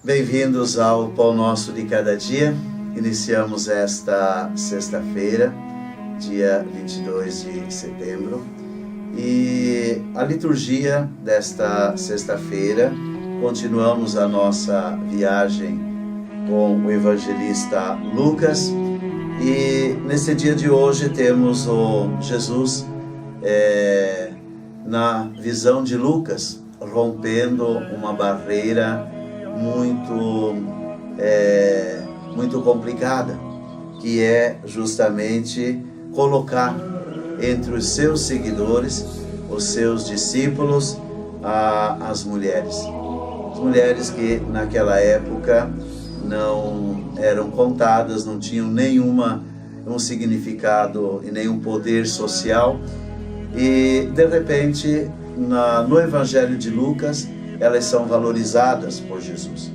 Bem-vindos ao Pão Nosso de Cada Dia. Iniciamos esta sexta-feira, dia 22 de setembro. E a liturgia desta sexta-feira, continuamos a nossa viagem com o evangelista Lucas. E nesse dia de hoje temos o Jesus na visão de Lucas, rompendo uma barreira muito complicada, que é justamente colocar entre os seus seguidores, os seus discípulos, as mulheres. As mulheres que naquela época não eram contadas, não tinham um significado e nenhum poder social. E de repente, no Evangelho de Lucas, elas são valorizadas por Jesus.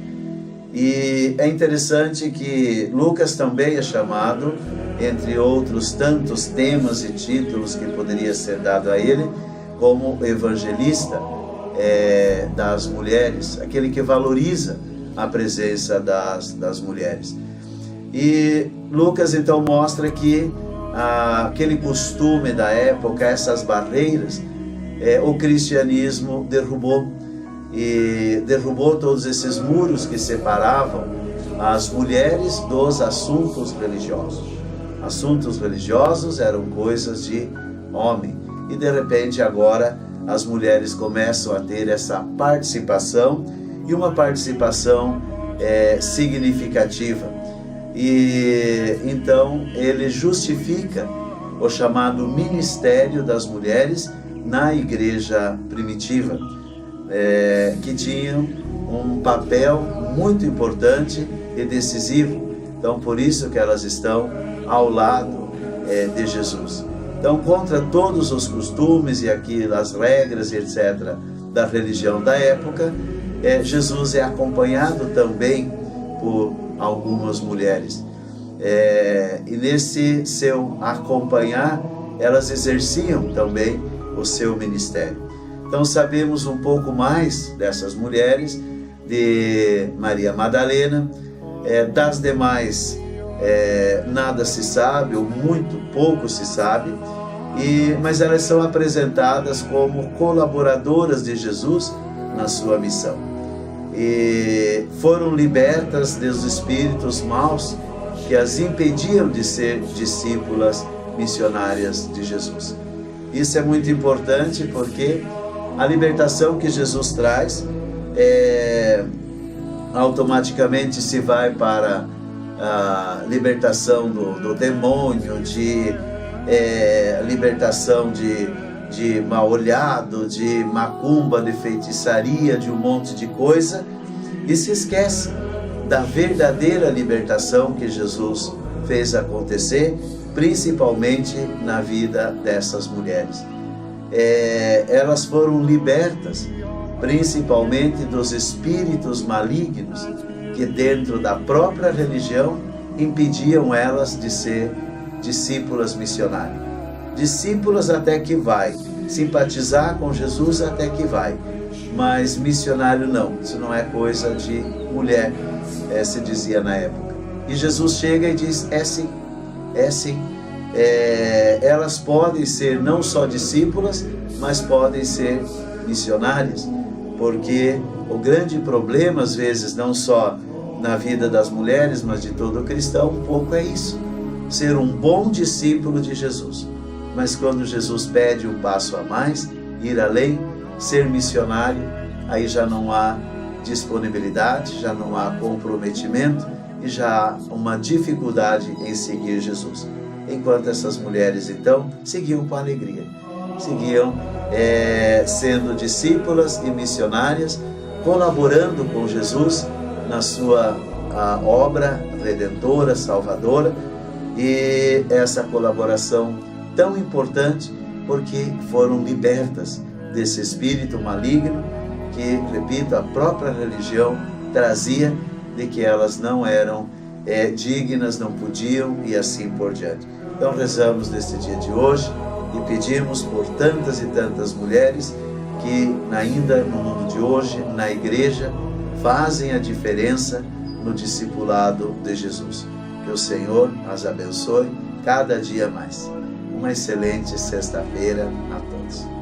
E é interessante que Lucas também é chamado, entre outros tantos temas e títulos que poderia ser dado a ele, como evangelista das mulheres, aquele que valoriza a presença das mulheres. E Lucas então mostra que aquele costume da época, essas barreiras, o cristianismo derrubou todos esses muros que separavam as mulheres dos assuntos religiosos. Assuntos religiosos eram coisas de homem. E de repente agora as mulheres começam a ter essa participação, e uma participação significativa. E então ele justifica o chamado ministério das mulheres na igreja primitiva, que tinham um papel muito importante e decisivo. Então, por isso que elas estão ao lado de Jesus. Então, contra todos os costumes e as regras, etc., da religião da época, Jesus é acompanhado também por algumas mulheres. E nesse seu acompanhar, elas exerciam também o seu ministério. Então sabemos um pouco mais dessas mulheres, de Maria Madalena, das demais nada se sabe, ou muito pouco se sabe, mas elas são apresentadas como colaboradoras de Jesus na sua missão. E foram libertas dos espíritos maus que as impediam de ser discípulas missionárias de Jesus. Isso é muito importante porque a libertação que Jesus traz automaticamente se vai para a libertação do demônio, libertação de mal olhado, de macumba, de feitiçaria, de um monte de coisa, e se esquece da verdadeira libertação que Jesus fez acontecer, principalmente na vida dessas mulheres. Elas foram libertas principalmente dos espíritos malignos que dentro da própria religião impediam elas de ser discípulas missionárias. Discípulas até que vai, simpatizar com Jesus até que vai, mas missionário não, isso não é coisa de mulher, se dizia na época. E Jesus chega e diz, é sim. Elas podem ser não só discípulas, mas podem ser missionárias, porque o grande problema, às vezes, não só na vida das mulheres, mas de todo cristão, um pouco é isso, ser um bom discípulo de Jesus. Mas quando Jesus pede um passo a mais, ir além, ser missionário, aí já não há disponibilidade, já não há comprometimento e já há uma dificuldade em seguir Jesus. Enquanto essas mulheres, então, seguiam com alegria, seguiam sendo discípulas e missionárias, colaborando com Jesus na sua obra redentora, salvadora, e essa colaboração tão importante porque foram libertas desse espírito maligno que, repito, a própria religião trazia, de que elas não eram dignas, não podiam e assim por diante. Então rezamos neste dia de hoje e pedimos por tantas e tantas mulheres que ainda no mundo de hoje, na igreja, fazem a diferença no discipulado de Jesus. Que o Senhor as abençoe cada dia mais. Uma excelente sexta-feira a todos.